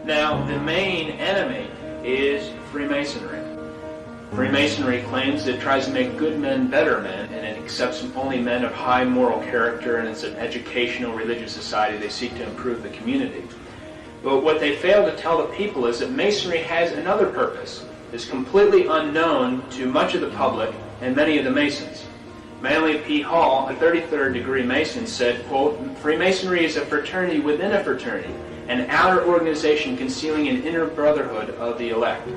Now, the main enemy is Freemasonry. Freemasonry claims that it tries to make good men better men, and it accepts only men of high moral character, and it's an educational religious society. They seek to improve the community. But what they fail to tell the people is that Masonry has another purpose. It's completely unknown to much of the public and many of the Masons. Manly P. Hall, a 33rd degree Mason, said, quote, "Freemasonry is a fraternity within a fraternity, an outer organization concealing an inner brotherhood of the elect."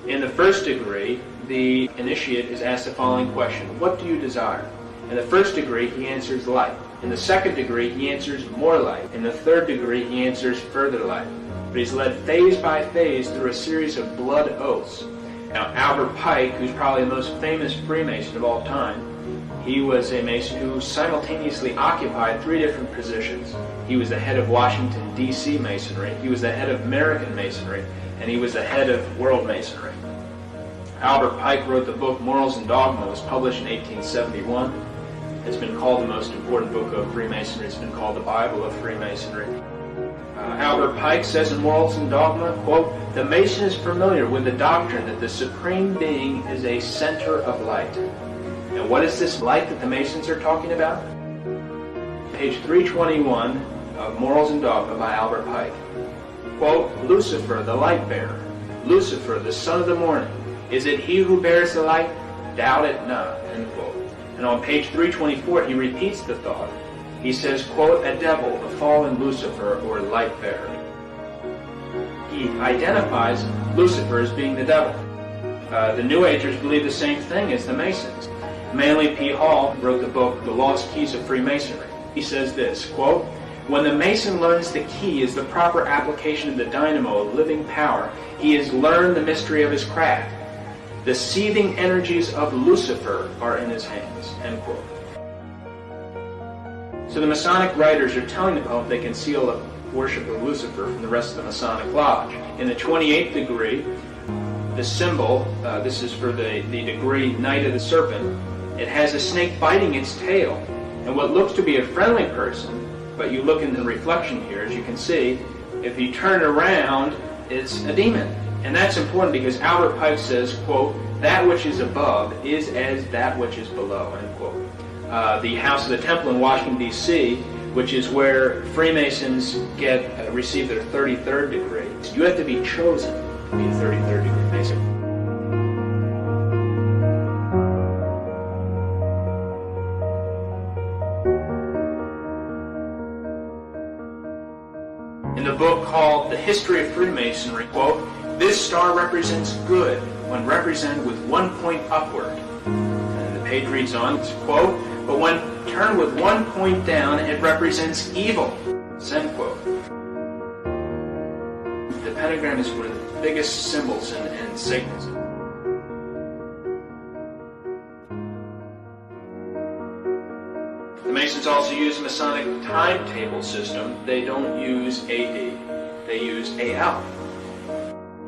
In the first degree, the initiate is asked the following question: what do you desire? In the first degree, he answers light. In the second degree, he answers more light. In the third degree, he answers further light. But he's led phase by phase through a series of blood oaths. Now, Albert Pike, who's probably the most famous Freemason of all time, he was a Mason who simultaneously occupied three different positions. He was the head of Washington, D.C. Masonry, he was the head of American Masonry, and he was the head of World Masonry. Albert Pike wrote the book Morals and Dogma. It was published in 1871. It's been called the most important book of Freemasonry. It's been called the Bible of Freemasonry. Albert Pike says in Morals and Dogma, quote, "The Mason is familiar with the doctrine that the Supreme Being is a center of light." And what is this light that the Masons are talking about? Page 321 of Morals and Dogma by Albert Pike. Quote, "Lucifer, the light bearer, Lucifer, the son of the morning, is it he who bears the light? Doubt it not," end quote. And on page 324, he repeats the thought. He says, quote, "A devil, a fallen Lucifer, or light bearer." He identifies Lucifer as being the devil. The New Agers believe the same thing as the Masons. Manly P. Hall wrote the book, The Lost Keys of Freemasonry. He says this, quote, "When the Mason learns the key is the proper application of the dynamo of living power, he has learned the mystery of his craft. The seething energies of Lucifer are in his hands," end quote. So the Masonic writers are telling the public they conceal the worship of Lucifer from the rest of the Masonic Lodge. In the 28th degree, the symbol, this is for the degree Knight of the Serpent, it has a snake biting its tail. And what looks to be a friendly person, but you look in the reflection here, as you can see, if you turn around, it's a demon. And that's important because Albert Pike says, quote, "That which is above is as that which is below," end quote. The House of the Temple in Washington, D.C., which is where Freemasons receive their 33rd degree. You have to be chosen to be a 33rd degree Mason. In the book called The History of Freemasonry, quote, "This star represents good when represented with one point upward." And the page reads on, quote, "But when turned with one point down, it represents evil," end quote. The pentagram is one of the biggest symbols in Satanism. The Masons also use a Masonic timetable system. They don't use AD, they use AL.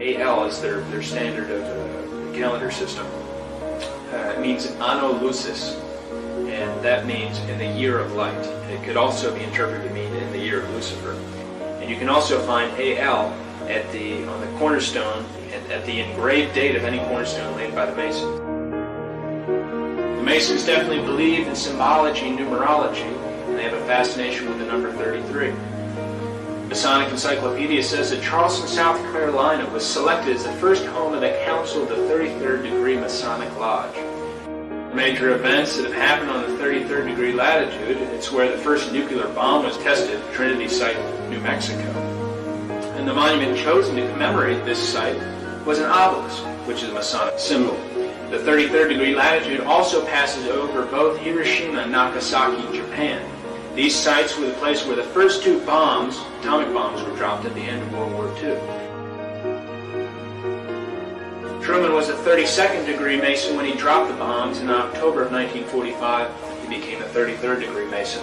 AL is their standard of calendar system. It means Anno Lucis, and that means in the year of light. It could also be interpreted to mean in the year of Lucifer. And you can also find AL on the cornerstone, at the engraved date of any cornerstone laid by the Masons. The Masons definitely believe in symbology and numerology, and they have a fascination with the number 33. Masonic Encyclopedia says that Charleston, South Carolina was selected as the first home of the Council of the 33rd Degree Masonic Lodge. Major events that have happened on the 33rd degree latitude, it's where the first nuclear bomb was tested, Trinity Site, New Mexico. And the monument chosen to commemorate this site was an obelisk, which is a Masonic symbol. The 33rd degree latitude also passes over both Hiroshima and Nagasaki, Japan. These sites were the place where the first two bombs, atomic bombs, were dropped at the end of World War II. Truman was a 32nd degree Mason when he dropped the bombs. In October of 1945, he became a 33rd degree Mason.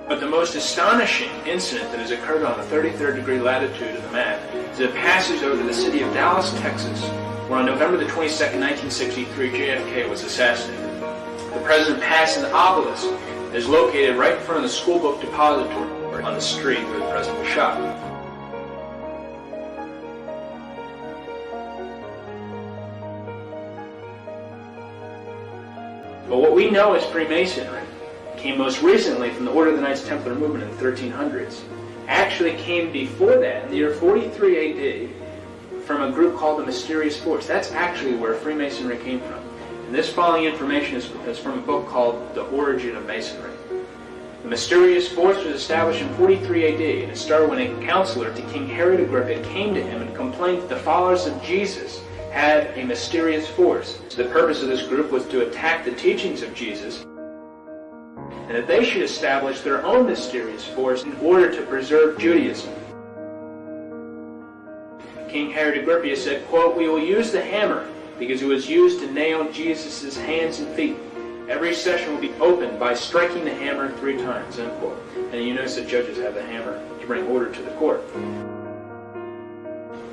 But the most astonishing incident that has occurred on the 33rd degree latitude of the map is the passage over the city of Dallas, Texas, where on November the 22nd, 1963, JFK was assassinated. The president passed an obelisk that is located right in front of the school book depository on the street where the president was shot. But what we know as Freemasonry came most recently from the Order of the Knights Templar movement in the 1300s. Actually came before that, in the year 43 AD, from a group called the Mysterious Force. That's actually where Freemasonry came from. And this following information is from a book called The Origin of Masonry. The Mysterious Force was established in 43 AD, and it started when a counselor to King Herod Agrippa came to him and complained that the followers of Jesus had a mysterious force. So the purpose of this group was to attack the teachings of Jesus, and that they should establish their own mysterious force in order to preserve Judaism. King Herod Agrippa said, quote, "We will use the hammer because it was used to nail Jesus' hands and feet. Every session will be opened by striking the hammer 3 times, end quote." And you notice that judges have the hammer to bring order to the court.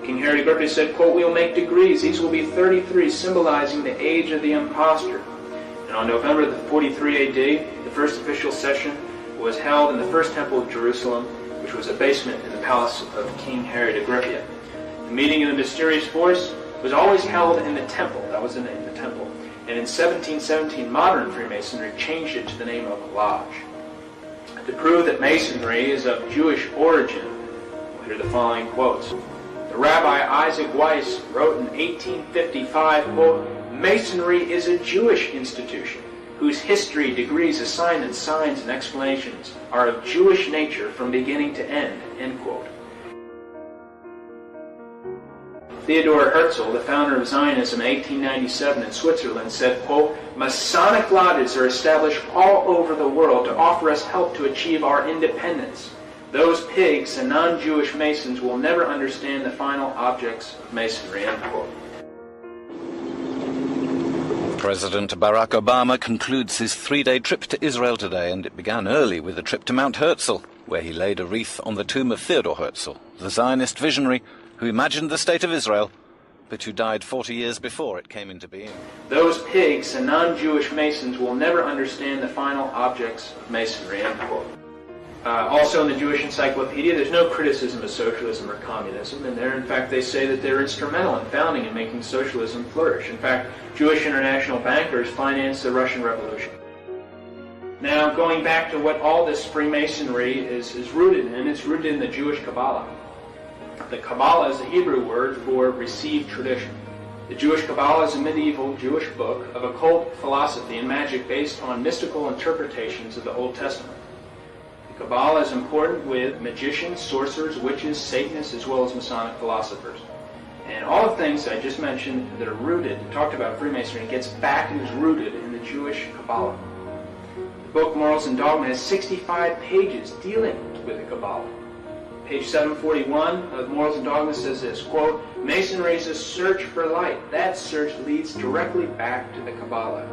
King Herod Agrippa said, quote, "We will make degrees. These will be 33, symbolizing the age of the impostor." And on November the 43 AD, the first official session was held in the First Temple of Jerusalem, which was a basement in the palace of King Herod Agrippa. The meeting of the Mysterious Force was always held in the temple. That was the name, the temple. And in 1717, modern Freemasonry changed it to the name of lodge. To prove that Masonry is of Jewish origin, we'll hear the following quotes. The Rabbi Isaac Weiss wrote in 1855, quote, "Masonry is a Jewish institution whose history, degrees, assignments, signs, and explanations are of Jewish nature from beginning to end," end quote. Theodor Herzl, the founder of Zionism in 1897 in Switzerland, said, quote, "Masonic lodges are established all over the world to offer us help to achieve our independence. Those pigs and non-Jewish Masons will never understand the final objects of Masonry," end quote. President Barack Obama concludes his 3-day trip to Israel today, and it began early with a trip to Mount Herzl, where he laid a wreath on the tomb of Theodor Herzl, the Zionist visionary who imagined the state of Israel, but who died 40 years before it came into being. Those pigs and non-Jewish Masons will never understand the final objects of Masonry, end quote. Also in the Jewish Encyclopedia, there's no criticism of socialism or communism, and there, in fact, they say that they're instrumental in founding and making socialism flourish. In fact, Jewish international bankers financed the Russian Revolution. Now, going back to what all this Freemasonry is rooted in, it's rooted in the Jewish Kabbalah. The Kabbalah is the Hebrew word for received tradition. The Jewish Kabbalah is a medieval Jewish book of occult philosophy and magic based on mystical interpretations of the Old Testament. The Kabbalah is important with magicians, sorcerers, witches, Satanists, as well as Masonic philosophers. And all the things I just mentioned that are rooted, talked about Freemasonry, gets back and is rooted in the Jewish Kabbalah. The book Morals and Dogma has 65 pages dealing with the Kabbalah. Page 741 of Morals and Dogma says this, quote, "Masonry is a search for light. That search leads directly back to the Kabbalah."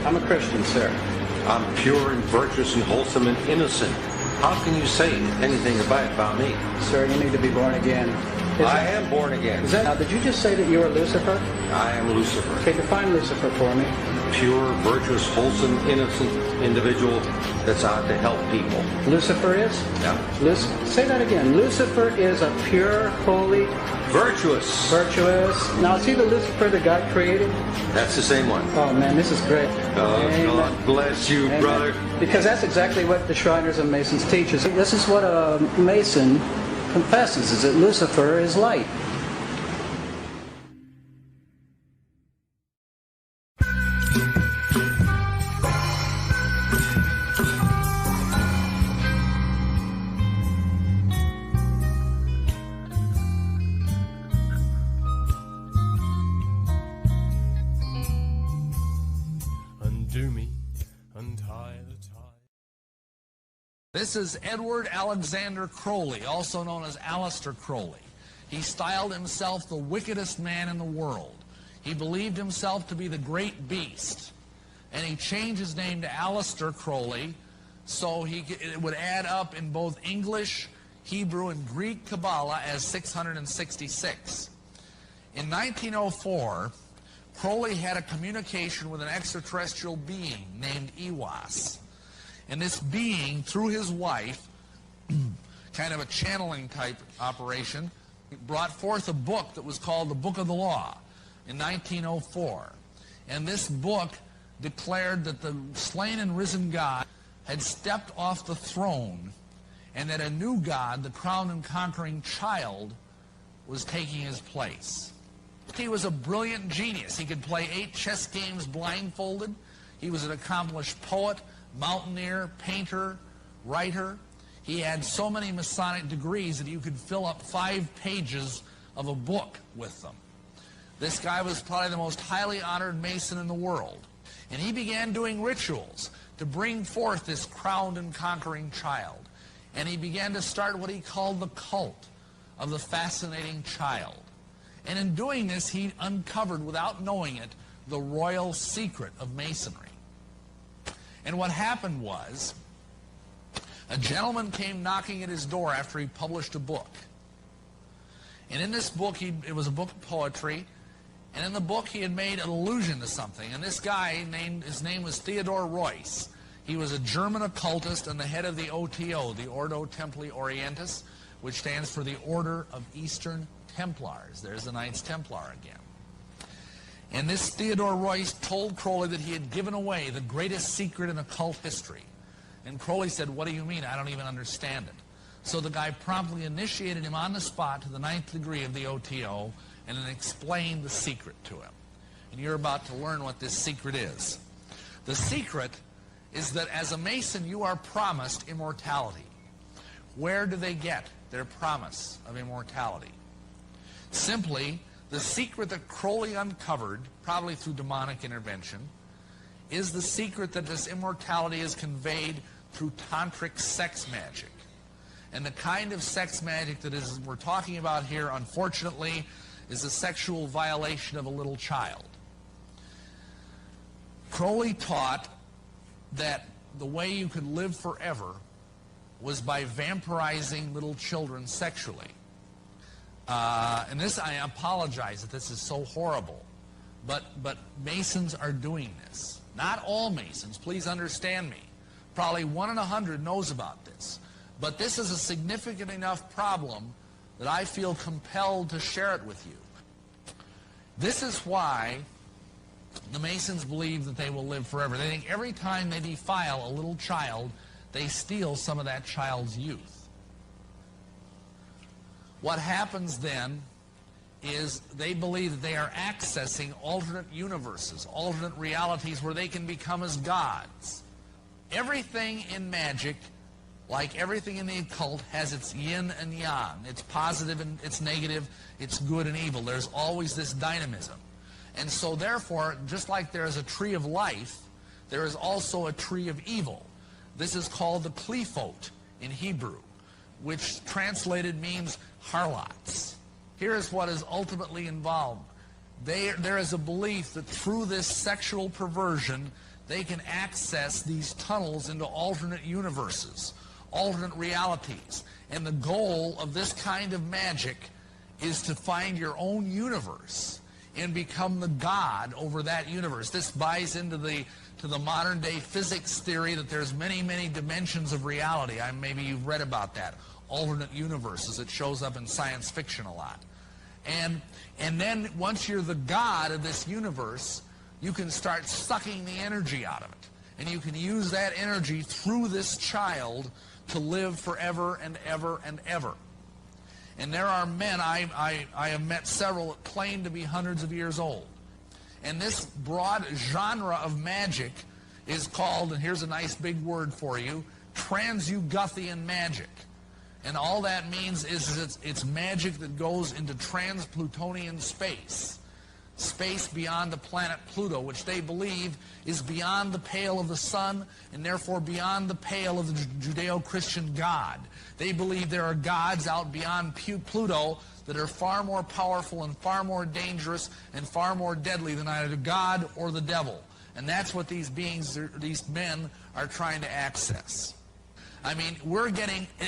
I'm a Christian, sir. I'm pure and virtuous and wholesome and innocent. How can you say anything about me? Sir, you need to be born again. I am born again. Now, did you just say that you are Lucifer? I am Lucifer. Okay, define Lucifer for me. Pure, virtuous, wholesome, innocent individual that's out to help people. Lucifer is? Yeah. Say that again. Lucifer is a pure, holy... Virtuous. Virtuous. Now, is he the Lucifer that God created? That's the same one. Oh, man, this is great. Oh, Amen. God bless you, Amen. brother. Because that's exactly what the Shriners and Masons teach us. This is what a Mason confesses, is that Lucifer is light. This is Edward Alexander Crowley, also known as Aleister Crowley. He styled himself the wickedest man in the world. He believed himself to be the great beast. And he changed his name to Aleister Crowley so it would add up in both English, Hebrew, and Greek Kabbalah as 666. In 1904, Crowley had a communication with an extraterrestrial being named Iwas. And this being, through his wife, kind of a channeling type operation, brought forth a book that was called the Book of the Law in 1904. And this book declared that the slain and risen God had stepped off the throne and that a new God, the crowned and conquering child, was taking his place. He was a brilliant genius. He could play 8 chess games blindfolded. He was an accomplished poet, mountaineer, painter, writer. He had so many Masonic degrees that you could fill up 5 pages of a book with them. This guy was probably the most highly honored Mason in the world. And he began doing rituals to bring forth this crowned and conquering child. And he began to start what he called the cult of the fascinating child. And in doing this, he uncovered, without knowing it, the royal secret of Masonry. And what happened was, a gentleman came knocking at his door after he published a book. And in this book, it was a book of poetry, and in the book he had made an allusion to something. And this guy, his name was Theodore Royce. He was a German occultist and the head of the OTO, the Ordo Templi Orientis, which stands for the Order of Eastern Templars. There's the Knights Templar again. And this Theodore Royce told Crowley that he had given away the greatest secret in occult history. And Crowley said, "What do you mean? I don't even understand it." So the guy promptly initiated him on the spot to the 9th degree of the OTO and then explained the secret to him. And you're about to learn what this secret is. The secret is that as a Mason, you are promised immortality. Where do they get their promise of immortality? Simply, the secret that Crowley uncovered, probably through demonic intervention, is the secret that this immortality is conveyed through tantric sex magic. And the kind of sex magic that we're talking about here, unfortunately, is the sexual violation of a little child. Crowley taught that the way you could live forever was by vampirizing little children sexually. And this, I apologize that this is so horrible, but Masons are doing this. Not all Masons, please understand me. Probably 1 in 100 knows about this. But this is a significant enough problem that I feel compelled to share it with you. This is why the Masons believe that they will live forever. They think every time they defile a little child, they steal some of that child's youth. What happens then is they believe that they are accessing alternate universes, alternate realities where they can become as gods. Everything in magic, like everything in the occult, has its yin and yang. It's positive and it's negative, it's good and evil. There's always this dynamism. And so therefore, just like there is a tree of life, there is also a tree of evil. This is called the Qlīphot in Hebrew, which translated means harlots. Here is what is ultimately involved. There is a belief that through this sexual perversion, they can access these tunnels into alternate universes, alternate realities. And the goal of this kind of magic is to find your own universe and become the God over that universe. This buys into the modern day physics theory that there's many, many dimensions of reality. Maybe you've read about that. Alternate universes. It shows up in science fiction a lot. And then once you're the God of this universe, you can start sucking the energy out of it. And you can use that energy through this child to live forever and ever and ever. And there are men, I have met several that claim to be hundreds of years old. And this broad genre of magic is called, and here's a nice big word for you, Transuguthian magic. And all that means is it's magic that goes into trans-Plutonian space. Space beyond the planet Pluto, which they believe is beyond the pale of the sun and therefore beyond the pale of the Judeo-Christian God. They believe there are gods out beyond Pluto that are far more powerful and far more dangerous and far more deadly than either God or the devil. And that's what these beings, these men, are trying to access. I mean,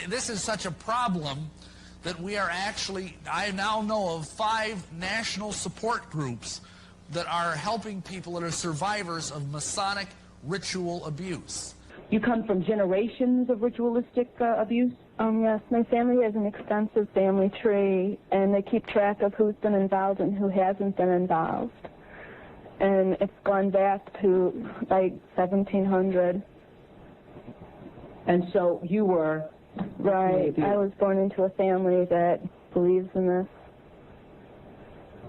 this is such a problem that we are actually, I now know of 5 national support groups that are helping people that are survivors of Masonic ritual abuse. You come from generations of ritualistic abuse? Yes, my family has an extensive family tree, and they keep track of who's been involved and who hasn't been involved. And it's gone back to, like, 1700. And so you were... Right. I was born into a family that believes in this.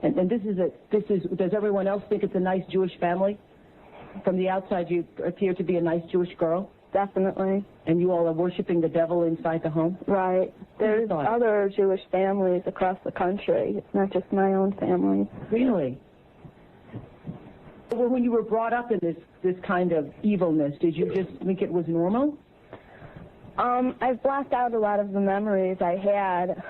And does everyone else think it's a nice Jewish family? From the outside, you appear to be a nice Jewish girl? Definitely. And you all are worshiping the devil inside the home? Right. There's other Jewish families across the country. It's not just my own family. Really? Well, when you were brought up in this kind of evilness, did you just think it was normal? I've blocked out a lot of the memories I had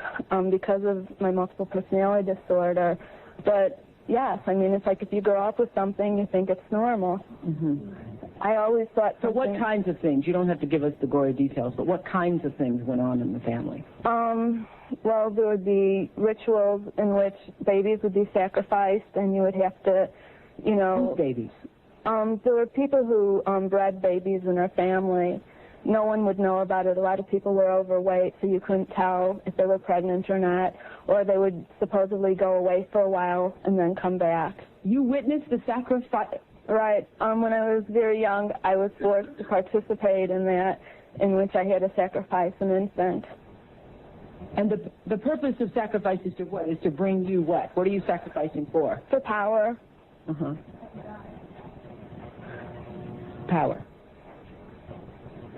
because of my multiple personality disorder. But, yes, I mean, it's like if you grow up with something, you think it's normal. Mm-hmm. I always thought... So what kinds of things? You don't have to give us the gory details, but what kinds of things went on in the family? Well, there would be rituals in which babies would be sacrificed, and you would have to, you know... Whose babies? There were people who bred babies in their family. No one would know about it. A lot of people were overweight, so you couldn't tell if they were pregnant or not. Or they would supposedly go away for a while and then come back. You witnessed the sacrifice? Right. When I was very young, I was forced to participate in that, in which I had to sacrifice an infant. And the purpose of sacrifice is to what? Is to bring you what? What are you sacrificing for? For power. Uh-huh. Power.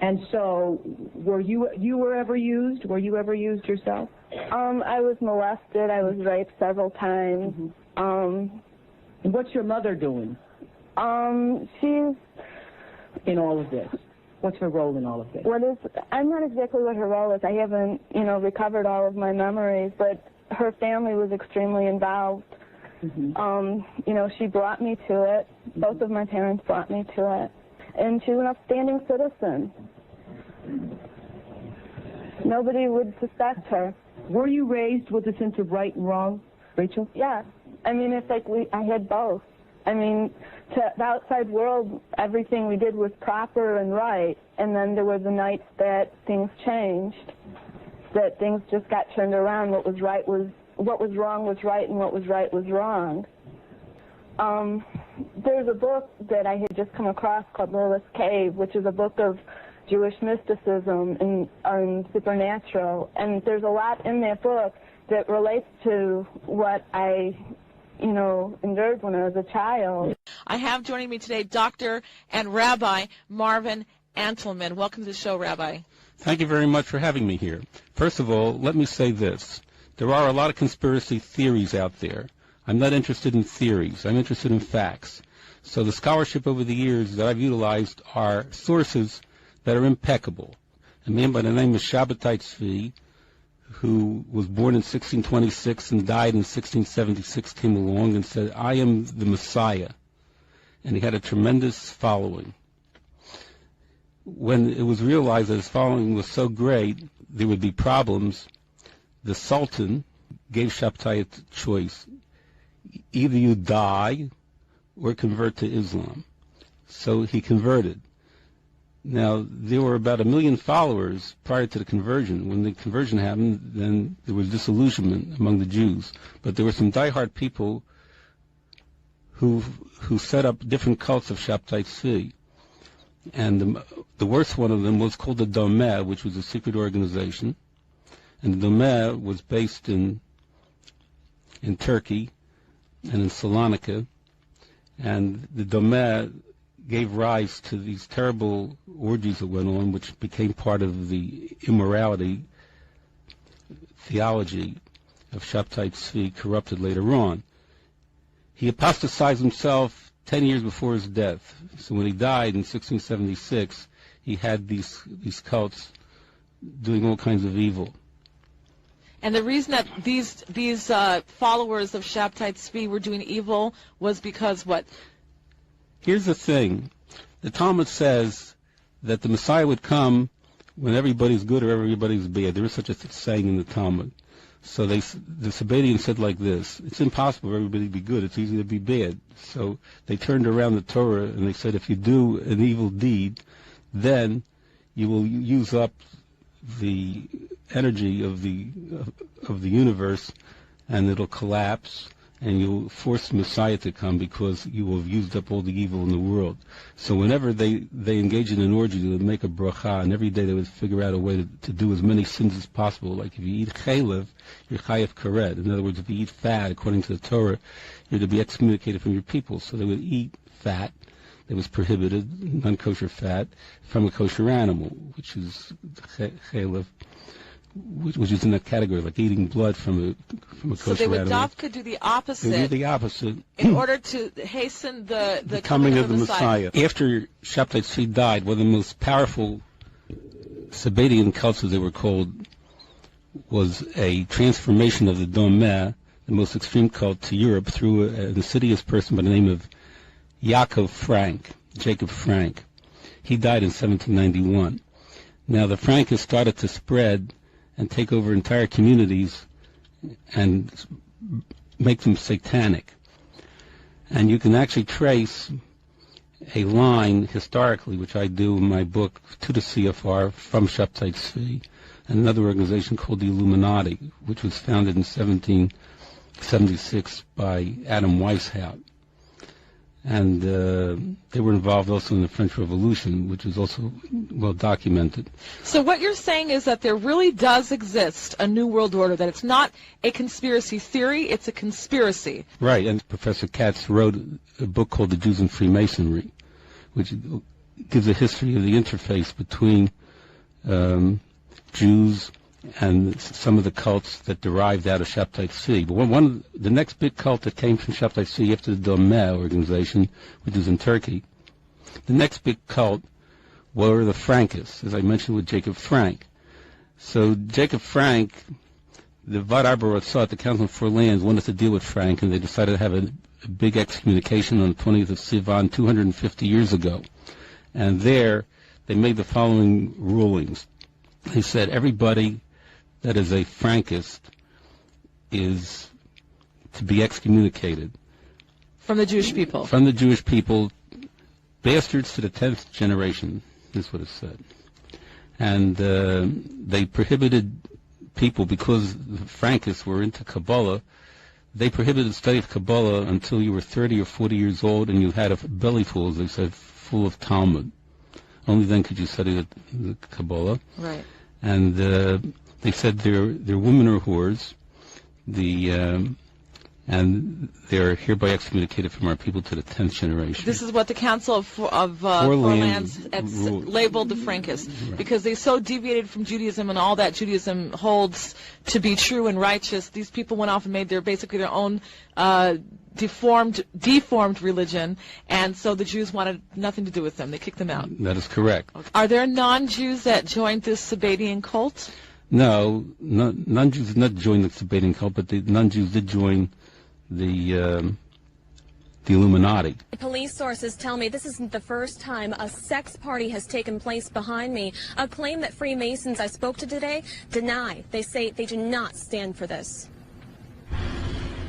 And so, were you ever used? Were you ever used yourself? I was molested. I was raped several times. Mm-hmm. And what's your mother doing? She's... In all of this? What's her role in all of this? I'm not exactly what her role is. I haven't, recovered all of my memories, but her family was extremely involved. Mm-hmm. She brought me to it. Mm-hmm. Both of my parents brought me to it. And she was an upstanding citizen. Nobody would suspect her. Were you raised with a sense of right and wrong, Rachel? Yeah. I mean, it's like I had both. I mean, to the outside world, everything we did was proper and right, and then there were the nights that things changed, that things just got turned around. What was wrong was right, and what was right was wrong. There's a book that I had just come across called Lilith's Cave, which is a book of Jewish mysticism and supernatural, and there's a lot in that book that relates to what I endured when I was a child. I have joining me today Dr. and Rabbi Marvin Antelman. Welcome to the show, Rabbi. Thank you very much for having me here. First of all, let me say this. There are a lot of conspiracy theories out there. I'm not interested in theories. I'm interested in facts. So the scholarship over the years that I've utilized are sources that are impeccable. A man by the name of Shabbatai Tzvi, who was born in 1626 and died in 1676, came along and said, I am the Messiah. and he had a tremendous following. When it was realized that his following was so great, there would be problems, the Sultan gave Shabtai a choice. Either you die or convert to Islam. So he converted. Now, there were about 1 million followers prior to the conversion. When the conversion happened, then there was disillusionment among the Jews. But there were some diehard people who set up different cults of Shabtai Tzvi. And the worst one of them was called the Domeh, which was a secret organization. And the Domeh was based in Turkey and in Salonika. And the Domeh gave rise to these terrible orgies that went on, which became part of the immorality theology of Shabtai Tzvi, corrupted later on. He apostatized himself 10 years before his death. So when he died in 1676, he had these cults doing all kinds of evil. And the reason that these followers of Shabtai Tzvi were doing evil was because what? Here's the thing. The Talmud says that the Messiah would come when everybody's good or everybody's bad. There is such a saying in the Talmud. So the Sabbatians said like this: it's impossible for everybody to be good, it's easy to be bad. So they turned around the Torah and they said, if you do an evil deed, then you will use up the energy of the universe, and it'll collapse, and you'll force the Messiah to come because you will have used up all the evil in the world. So whenever they engage in an orgy, they would make a bracha, and every day they would figure out a way to do as many sins as possible. Like if you eat chaylev, you're chayav karet. In other words, if you eat fat, according to the Torah, you're to be excommunicated from your people. So they would eat fat that was prohibited, non-kosher fat, from a kosher animal, which is chaylev, which is in that category, like eating blood from a kosher animal. So they would dafka do the opposite. They do the opposite in order to hasten the coming of the Messiah. After Shabtai Tzvi died, one of the most powerful Sabbatian cults, as they were called, was a transformation of the Domeh, the most extreme cult, to Europe through an insidious person by the name of Jacob Frank. He died in 1791. Now the Frankists started to spread and take over entire communities and make them satanic. And you can actually trace a line historically, which I do in my book, to the CFR from Shabtai Tzvi, and another organization called the Illuminati, which was founded in 1776 by Adam Weishaupt. And they were involved also in the French Revolution, which is also well documented. So what you're saying is that there really does exist a New World Order, that it's not a conspiracy theory, it's a conspiracy. Right, and Professor Katz wrote a book called The Jews and Freemasonry, which gives a history of the interface between Jews and some of the cults that derived out of Shabtai Tzvi. But the next big cult that came from Shabtai Tzvi after the Domeh organization, which is in Turkey, the next big cult were the Frankists, as I mentioned with Jacob Frank. So Jacob Frank, the Vad Arba Ratzah, the Council of Four Lands, wanted to deal with Frank, and they decided to have a big excommunication on the 20th of Sivan 250 years ago. And there they made the following rulings. They said everybody that is a Frankist is to be excommunicated. From the Jewish people? From the Jewish people, bastards to the 10th generation, is what it said. And they prohibited people, because the Frankists were into Kabbalah, they prohibited the study of Kabbalah until you were 30 or 40 years old and you had a belly full, as they said, full of Talmud. Only then could you study the Kabbalah. Right. And they said they're women or whores, and they're hereby excommunicated from our people to the 10th generation. This is what the Council of Four Lands labeled the Frankists, right, because they so deviated from Judaism and all that Judaism holds to be true and righteous. These people went off and made basically their own deformed religion, and so the Jews wanted nothing to do with them. They kicked them out. That is correct. Okay. Are there non-Jews that joined this Sabbatian cult? No, non-Jews did not join the Sabbatian cult, but the non-Jews did join the the Illuminati. Police sources tell me this isn't the first time a sex party has taken place behind me, a claim that Freemasons I spoke to today deny. They say they do not stand for this.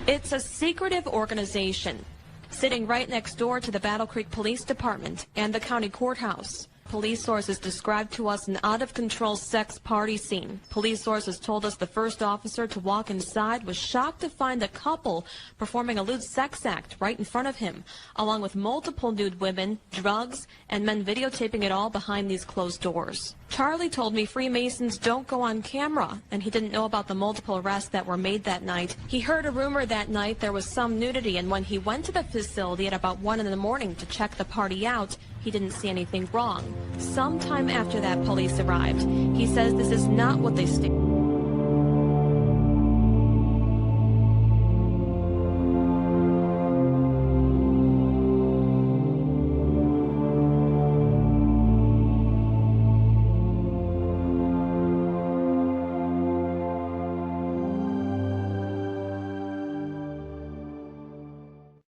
It's a secretive organization sitting right next door to the Battle Creek Police Department and the county courthouse. Police sources described to us an out-of-control sex party scene. Police sources told us the first officer to walk inside was shocked to find a couple performing a lewd sex act right in front of him, along with multiple nude women, drugs, and men videotaping it all behind these closed doors. Charlie told me Freemasons don't go on camera, and he didn't know about the multiple arrests that were made that night. He heard a rumor that night there was some nudity, and when he went to the facility at about 1 in the morning to check the party out, he didn't see anything wrong. Sometime after that, police arrived. He says this is not what they state.